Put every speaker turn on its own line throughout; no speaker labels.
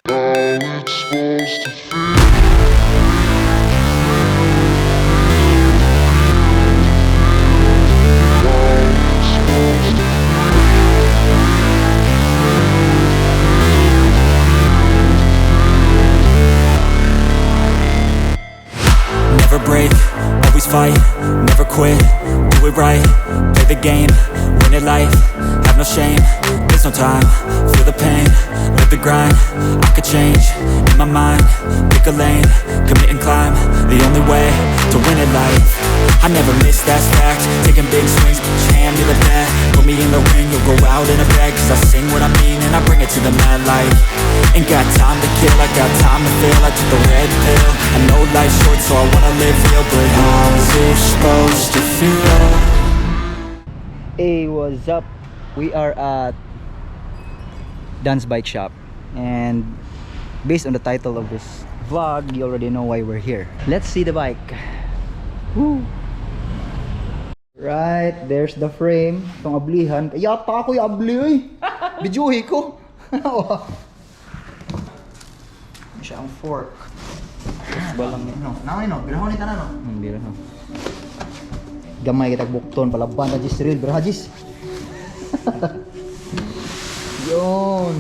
it's supposed to feel.
Never break, always fight, never quit, do it right, play the game, win it life, have no shame, there's no time, feel the pain, live the grind, I could change, in my mind, pick a lane, commit and climb, the only way to win it life. I never miss, that's fact, taking big swings, put your hand to the bat, put me in the ring, you'll go out in a bag, cause I sing what I mean and I bring it to the mad light. Ain't got time to kill, I got time to feel, I took the red pill, I know life's short so I wanna live real, but how's it supposed to feel?
Hey, what's up? We are at Dan's Bike Shop, and based on the title of this vlog, you already know why we're here. Let's see the bike. Woo! Right, there's the frame. Itong ablihan. Kaya pa ako yung abli eh. Bidyuhi ko. Siya ang fork. Balang no. Nangoy no, birahon ni tanan no. Birahon. Gamay kita bukton palaban ta jis real biraha jis. Yon.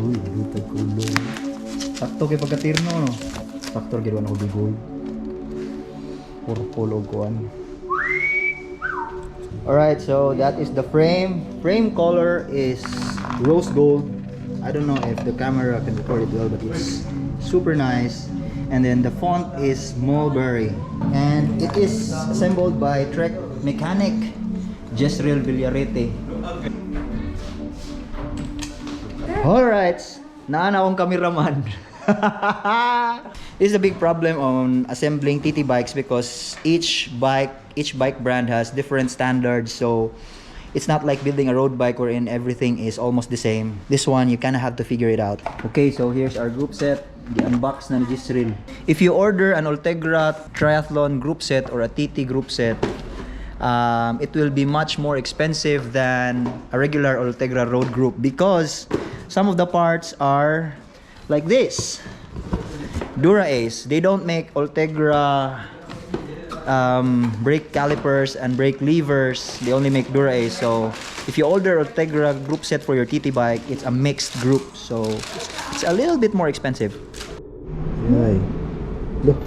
Uy, luta kulo. Sakto kay pagkatirno no. Sakto gyud ako bigoy. Purple og kuan. Alright, so that is the frame. Frame color is rose gold. I don't know if the camera can record it well, but it's super nice. And then the font is mulberry. And it is assembled by Trek Mechanic Jezreel Villarete. Alright, naana akong cameraman. This is a big problem on assembling TT bikes because each bike brand has different standards, so it's not like building a road bike wherein everything is almost the same. This one you kind of have to figure it out. Okay, so here's our group set. The unbox na ni Jezreel. If you order an Ultegra Triathlon group set or a TT group set, it will be much more expensive than a regular Ultegra road group because some of the parts are like this. Dura Ace. They don't make Ultegra brake calipers and brake levers. They only make Dura Ace. So if you order Ultegra group set for your TT bike, it's a mixed group, so it's a little bit more expensive. Ay. Look.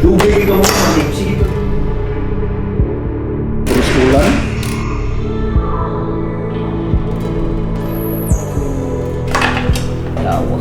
Tubig ikaw mo malim. Sige ko. Terus ulan. Lawa.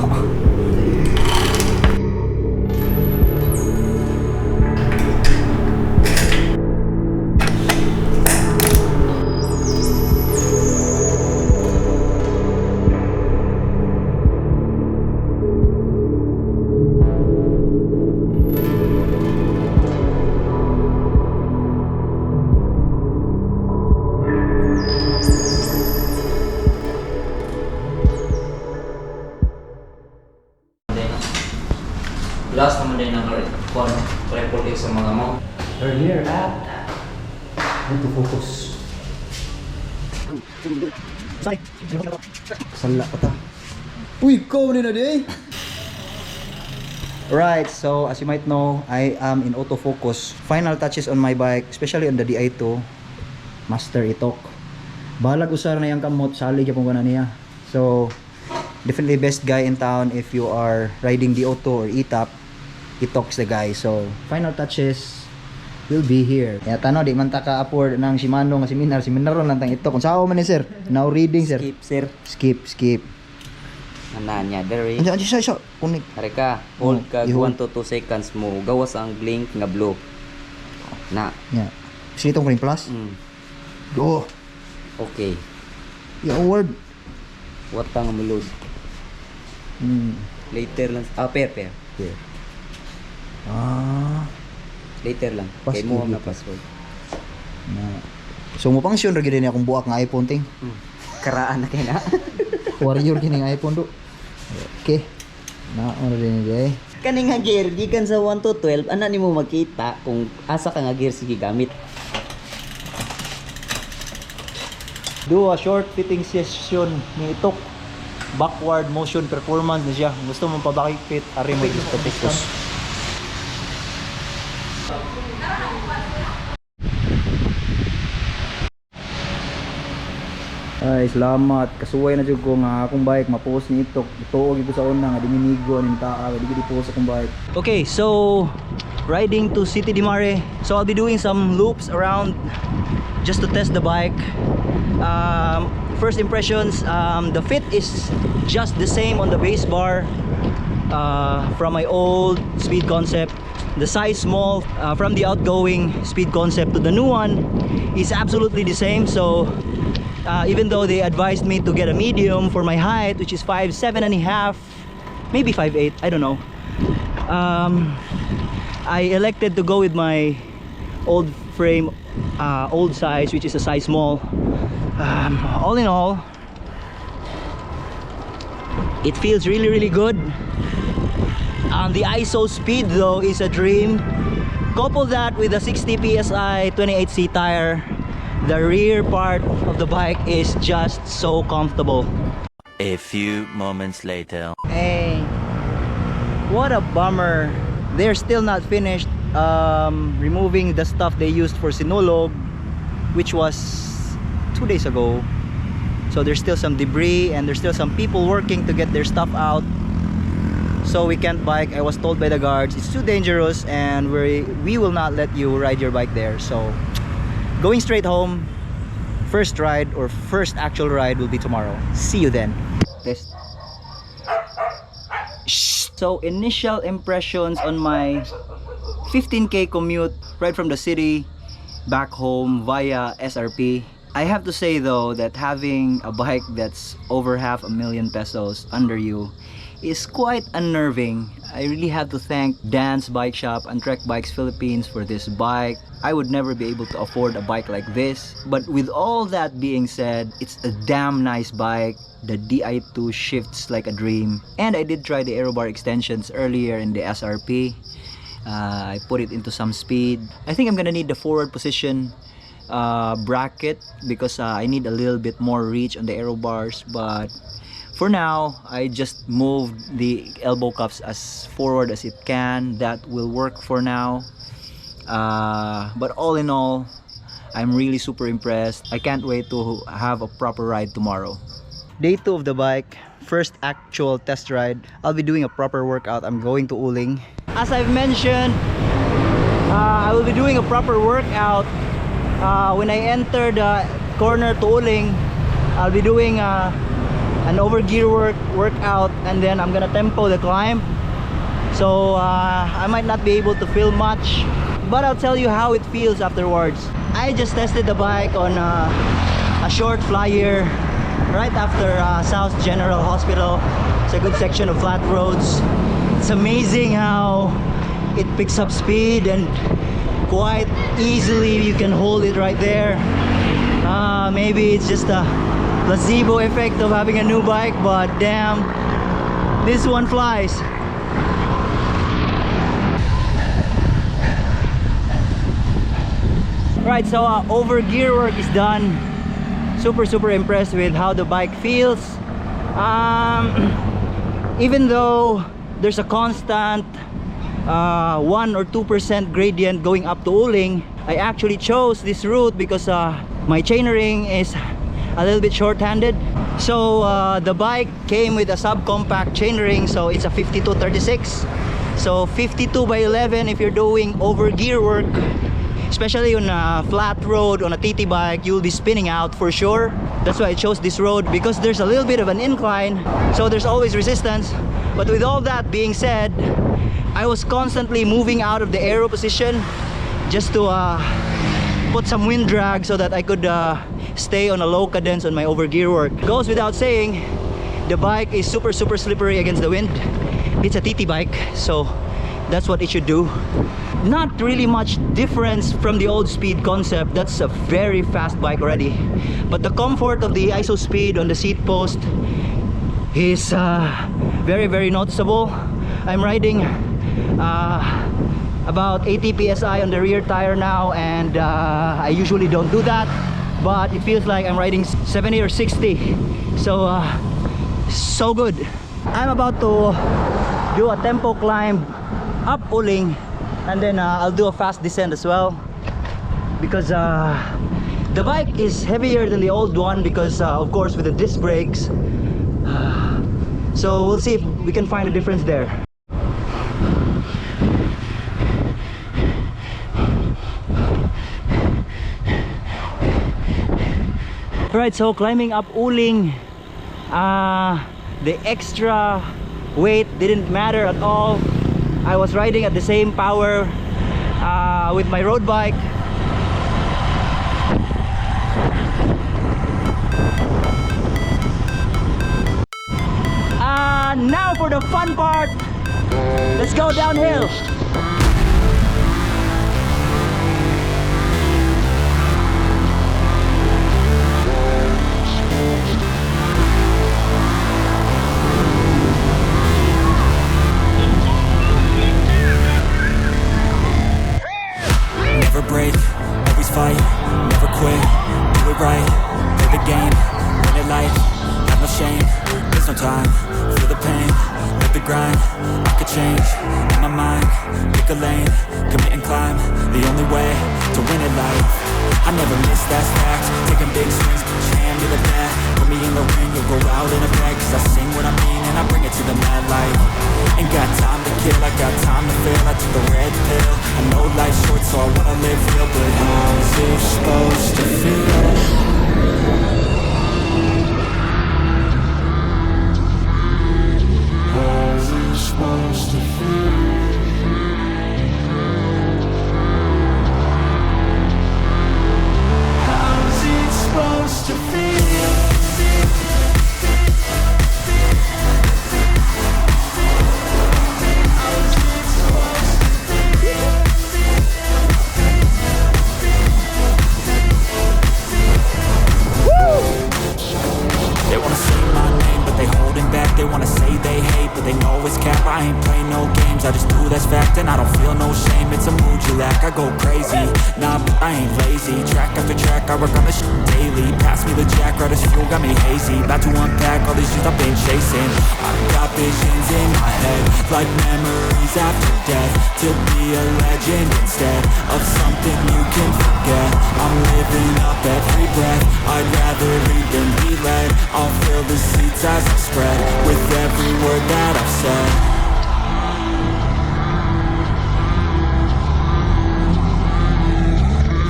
Last naman din ang report sa mga mount.
Earlier at to focus. Sorry. Sala pa ta. Uy, ikaw ni na di. Right, so as you might know, I am in autofocus. Final touches on my bike, especially on the Di2. Master itok. Balag usar na yung kamot, salig yung na niya. So, definitely best guy in town if you are riding the auto or e-top. Itok's the guy. So, final touches will be here. Kaya tano, di man ta ka-afford ng Shimano nga seminar lang tang itok. Kung sao man ni sir? Now reading sir.
Skip, sir.
Skip.
Ana niya, dere.
Andiyan siya. Kunik.
Hari ka, hold ka
i-hold.
1 to 2 seconds mo. Gawas ang blink nga blue. Na.
Yeah. Sinitong ring plus? Go.
Okay.
Yung word.
What ang mulod. Later lang. Pair.
Yeah.
Later lang. Kay
Password
mo ang
dito.
password.
So mo pangsyon ra gid ni akong buak nga iPhone ting.
Karaan na kay na.
Warrior kini nga iPhone do. Okay. Na ano din ni
Kani nga gear gikan sa 1 to 12, ana nimo makita kung asa ka nga gear sige gamit.
Do a short fitting session ni itok. Backward motion performance na siya. Gusto mo pabakit ari mo gusto. Ay, salamat. Kasuway na jud ko nga akong bike ma-post ni itok. Tuog ito sa una nga diminigo ning taa, di gid post akong bike. Okay, so riding to City de Mare. So I'll be doing some loops around just to test the bike. First impressions, the fit is just the same on the base bar from my old Speed Concept. The size small from the outgoing Speed Concept to the new one is absolutely the same. So even though they advised me to get a medium for my height, which is 5'7" and a half, maybe 5'8", I don't know, I elected to go with my old frame, old size, which is a size small. All in all, it feels really good. The ISO speed though is a dream. Couple that with a 60 psi 28C tire, the rear part of the bike is just so comfortable.
A few moments later.
Hey, what a bummer. They're still not finished removing the stuff they used for Sinulog, which was 2 days ago. So there's still some debris and there's still some people working to get their stuff out. So we can't bike. I was told by the guards it's too dangerous and we will not let you ride your bike there. So going straight home. First ride or first actual ride will be tomorrow. See you then. Test. So initial impressions on my 15k commute right from the city back home via SRP. I have to say though that having a bike that's over $500,000 pesos under you is quite unnerving. I really have to thank Dan's Bike Shop and Trek Bikes Philippines for this bike. I would never be able to afford a bike like this, but with all that being said, it's a damn nice bike. The Di2 shifts like a dream, and I did try the aero bar extensions earlier in the SRP. I put it into some speed. I think I'm gonna need the forward position bracket because I need a little bit more reach on the aero bars, but for now I just moved the elbow cups as forward as it can. That will work for now. But all in all, I'm really super impressed. I can't wait to have a proper ride tomorrow. Day 2 of the bike, first actual test ride. I'll be doing a proper workout. I'm going to Uling. As I've mentioned, I will be doing a proper workout when I enter the corner to Uling. I'll be doing an overgear workout, and then I'm gonna tempo the climb. So I might not be able to film much, but I'll tell you how it feels afterwards. I just tested the bike on a short flyer right after South General Hospital. It's a good section of flat roads. It's amazing how it picks up speed and quite easily you can hold it right there. Maybe it's just a placebo effect of having a new bike, but damn, this one flies. Right, so over gear work is done. Super impressed with how the bike feels. Even though there's a constant 1 or 2% gradient going up to Uling, I actually chose this route because my chainring is a little bit short-handed. So the bike came with a subcompact chainring, so it's a 5236. So 52 by 11 if you're doing over gear work, especially on a flat road on a TT bike, you'll be spinning out for sure. That's why I chose this road, because there's a little bit of an incline, so there's always resistance. But with all that being said, I was constantly moving out of the aero position just to put some wind drag so that I could stay on a low cadence on my over gear work. Goes without saying, the bike is super slippery against the wind. It's a TT bike, so that's what it should do. Not really much difference from the old speed concept. That's a very fast bike already, but the comfort of the ISO speed on the seat post is very noticeable. I'm riding about 80 psi on the rear tire now, and I usually don't do that, but it feels like I'm riding 70 or 60, so so good. I'm about to do a tempo climb up Uling, and then I'll do a fast descent as well, because the bike is heavier than the old one because of course with the disc brakes. So we'll see if we can find a difference there. Alright, so climbing up Uling, the extra weight didn't matter at all. I was riding at the same power with my road bike. Now for the fun part. Let's go downhill.
Never break, always fight, never quit, do it right, play the game, win it life, have no shame, there's no time, feel the pain, live the grind, I could change, in my mind, pick a lane, commit and climb, the only way to win it life. I never miss, that's fact, taking big swings, put your hand to the bat, put me in the ring, you'll go out in a bag, cause I sing what I mean and I bring it to the mad light. Ain't got time to kill, I got time to feel, I took the red pill, I know life's short so I wanna live real, but how's it supposed to feel?
How's it supposed to feel? How's it supposed to feel?
They wanna say my name, but they holding back. They wanna say they hate, but they know it's cap. I ain't playing no games, I just do that's fact. And I don't feel no shame, it's a mood you lack. I go crazy, nah, but I ain't lazy. Track after track, I work on this shit daily. Pass me the jack, right as fuel, got me hazy. About to unpack all these shit I've been chasing. I've got visions in my head, like memories after death. To be a legend instead of something you can forget. I'm living up every breath, I'd rather lead than be led. I'll fill the seats as I spread with every word that I've said.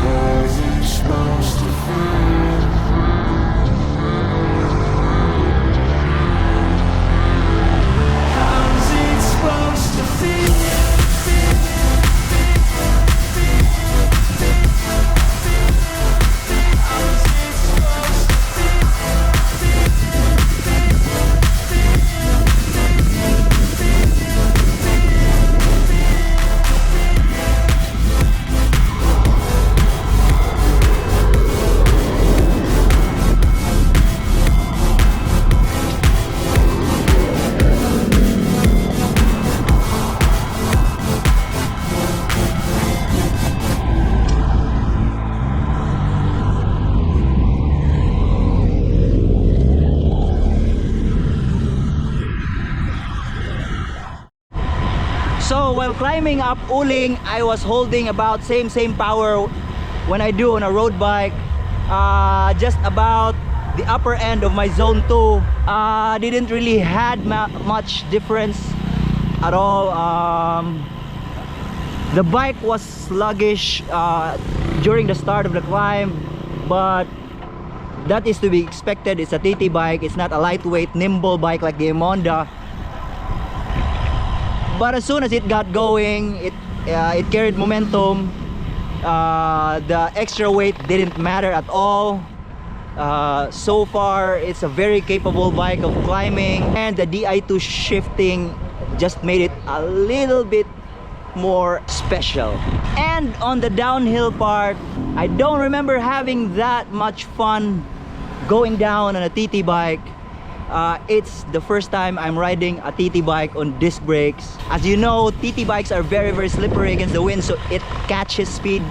How's it supposed to feel? How's it supposed to feel?
So while climbing up Uling, I was holding about same power when I do on a road bike. just about the upper end of my zone 2. Didn't really had much difference at all. The bike was sluggish during the start of the climb, but that is to be expected. It's a TT bike. It's not a lightweight, nimble bike like the Emonda. But as soon as it got going, it carried momentum. The extra weight didn't matter at all. So far, it's a very capable bike of climbing, and the Di2 shifting just made it a little bit more special. And on the downhill part, I don't remember having that much fun going down on a TT bike. It's the first time I'm riding a TT bike on disc brakes. As you know, TT bikes are very slippery against the wind, so it catches speed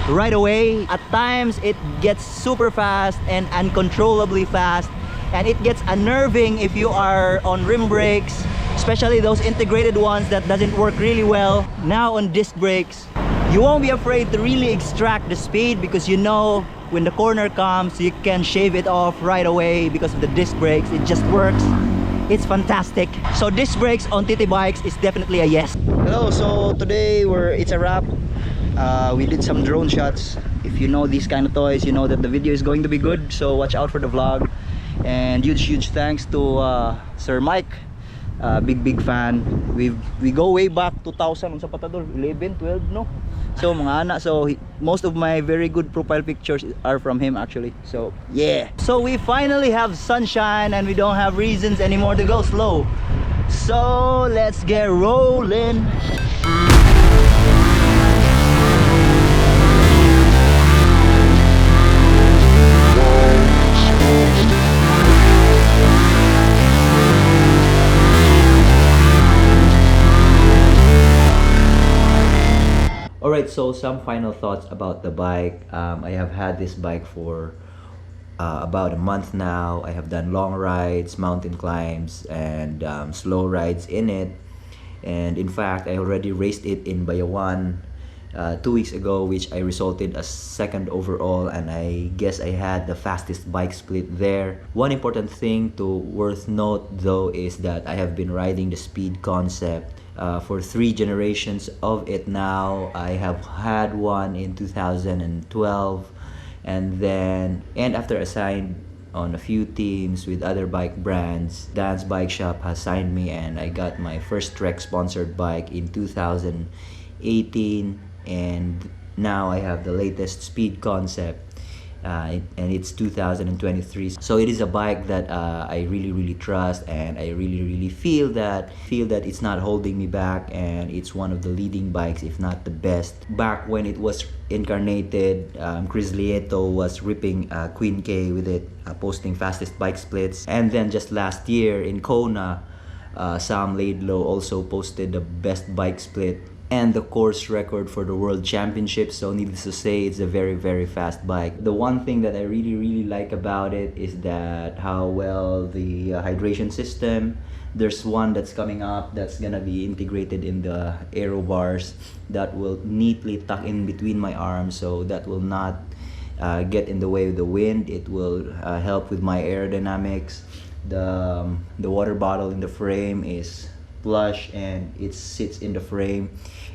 right away. At times it gets super fast and uncontrollably fast, and it gets unnerving if you are on rim brakes, especially those integrated ones that doesn't work really well. Now on disc brakes, you won't be afraid to really extract the speed, because you know when the corner comes you can shave it off right away because of the disc brakes. It just works. It's fantastic. So disc brakes on TT bikes is definitely a yes. Hello, so today it's a wrap. We did some drone shots. If you know these kind of toys, you know that the video is going to be good, so watch out for the vlog. And huge thanks to Sir Mike. Big fan. We go way back 2000 sa patador, 11, 12, no? So mga anak, so most of my very good profile pictures are from him actually. So yeah. So we finally have sunshine and we don't have reasons anymore to go slow. So let's get rolling. Alright, so some final thoughts about the bike. I have had this bike for about a month now. I have done long rides, mountain climbs, and slow rides in it. And in fact, I already raced it in Bayawan 2 weeks ago, which I resulted as second overall, and I guess I had the fastest bike split there. One important thing to worth note though is that I have been riding the speed concept for 3 generations of it now. I have had one in 2012, and after I signed on a few teams with other bike brands, Dan's Bike Shop has signed me, and I got my first Trek sponsored bike in 2018, and now I have the latest speed concept, and it's 2023. So it is a bike that I really trust, and I really feel that it's not holding me back, and it's one of the leading bikes, if not the best. Back when it was incarnated, Chris Lieto was ripping Queen K with it, posting fastest bike splits. And then just last year in Kona, Sam Laidlow also posted the best bike split and the course record for the World Championship. So needless to say, it's a very fast bike. The one thing that I really like about it is that how well the hydration system. There's one that's coming up that's gonna be integrated in the aero bars that will neatly tuck in between my arms, so that will not get in the way of the wind. It will help with my aerodynamics. The water bottle in the frame is plush and it sits in the frame.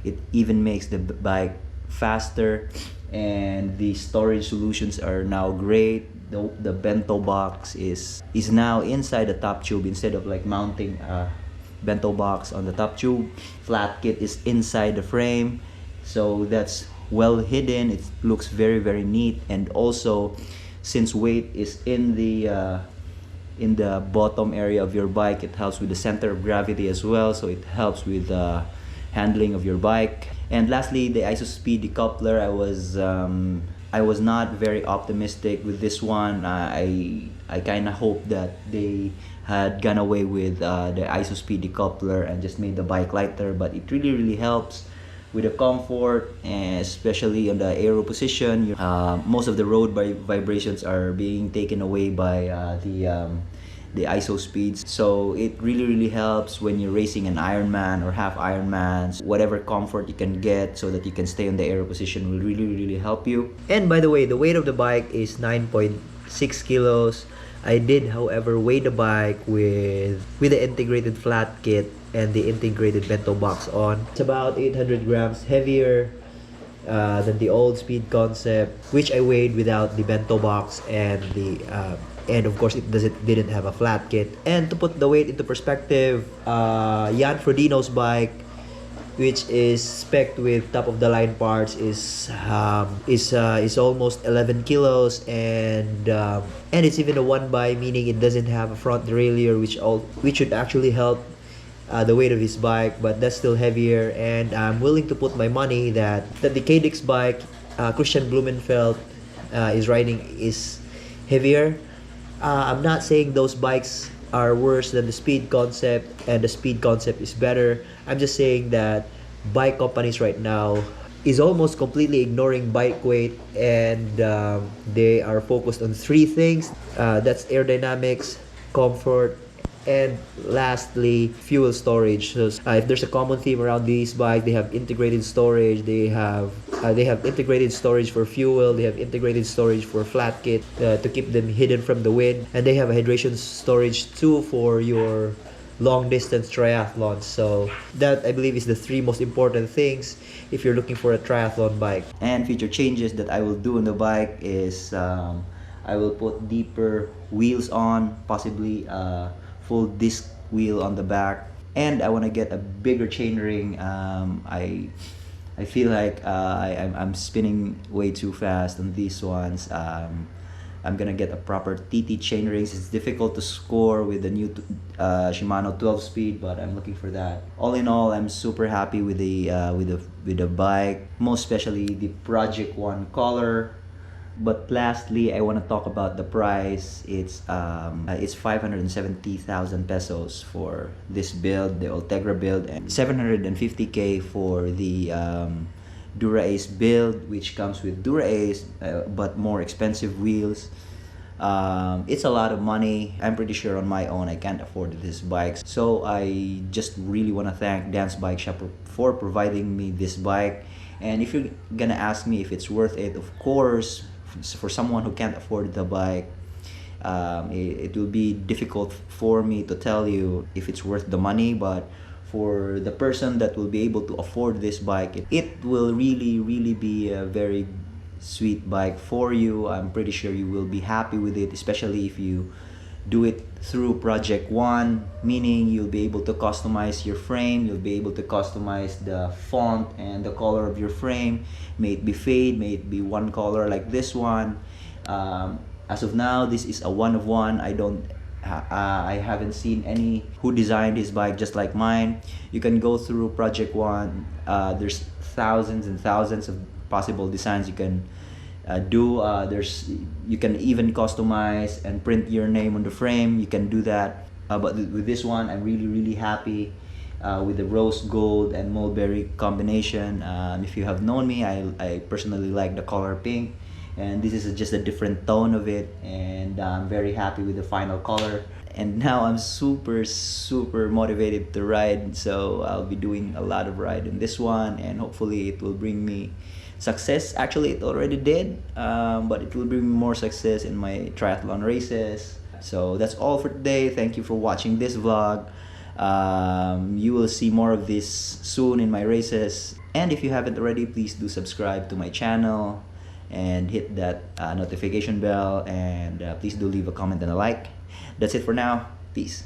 It even makes the bike faster, and the storage solutions are now great. The bento box is now inside the top tube instead of like mounting a bento box on the top tube. Flat kit is inside the frame, so that's well hidden. It looks very neat, and also since weight is in the bottom area of your bike, it helps with the center of gravity as well, so it helps with the handling of your bike. And lastly, the ISOSpeed decoupler. I was not very optimistic with this one. I kind of hoped that they had gone away with the ISOSpeed decoupler and just made the bike lighter, but it really helps with the comfort, and especially on the aero position. Most of the road vibrations are being taken away by the ISO speeds. So it really helps when you're racing an Ironman or half Ironmans. Whatever comfort you can get so that you can stay on the aero position will really help you. And by the way, the weight of the bike is 9.6 kilos. I did, however, weigh the bike with the integrated flat kit and the integrated bento box on. It's about 800 grams heavier than the old speed concept, which I weighed without the bento box and the and of course it didn't have a flat kit. And to put the weight into perspective, Jan Frodeno's bike, which is spec'd with top of the line parts, is almost 11 kilos, and it's even a one by, meaning it doesn't have a front derailleur, which should actually help the weight of his bike, but that's still heavier. And I'm willing to put my money that the Cadix bike Christian Blumenfeld is riding is heavier. I'm not saying those bikes are worse than the Speed Concept and the Speed Concept is better. I'm just saying that bike companies right now is almost completely ignoring bike weight, and they are focused on three things. That's aerodynamics, comfort, and lastly, fuel storage. So if there's a common theme around these bikes, they have integrated storage. They have integrated storage for fuel. They have integrated storage for flat kit to keep them hidden from the wind, and they have a hydration storage too for your long distance triathlons. So that, I believe, is the three most important things if you're looking for a triathlon bike. And future changes that I will do on the bike is I will put deeper wheels on, possibly full disc wheel on the back, and I want to get a bigger chainring. I feel like I'm spinning way too fast on these ones. I'm gonna get a proper TT chainrings. It's difficult to score with the new Shimano 12 speed, but I'm looking for that. All in all, I'm super happy with the bike, most especially the Project One color. But lastly, I want to talk about the price. It's 570,000 pesos for this build, the Ultegra build, and 750K for the Dura-Ace build, which comes with Dura-Ace but more expensive wheels. It's a lot of money. I'm pretty sure on my own I can't afford this bike. So I just really want to thank Dance Bike Shop for providing me this bike. And if you're gonna ask me if it's worth it, of course, for someone who can't afford the bike, it will be difficult for me to tell you if it's worth the money. But for the person that will be able to afford this bike, it will really be a very sweet bike for you. I'm pretty sure you will be happy with it, especially if you do it through Project One, meaning you'll be able to customize your frame, you'll be able to customize the font and the color of your frame. May it be fade, may it be one color like this one. As of now, this is a one of one. I haven't seen any who designed his bike just like mine. You can go through Project One. There's thousands and thousands of possible designs you can do. You can even customize and print your name on the frame. You can do that. But with this one, I'm really happy with the rose gold and mulberry combination. If you have known me, I personally like the color pink, and this is just a different tone of it, and I'm very happy with the final color. And now I'm super motivated to ride, so I'll be doing a lot of ride in this one, and hopefully it will bring me success. Actually, it already did, but it will bring me more success in my triathlon races. So that's all for today. Thank you for watching this vlog. You will see more of this soon in my races, and if you haven't already, please do subscribe to my channel and hit that notification bell, and please do leave a comment and a like. That's it for now. Peace.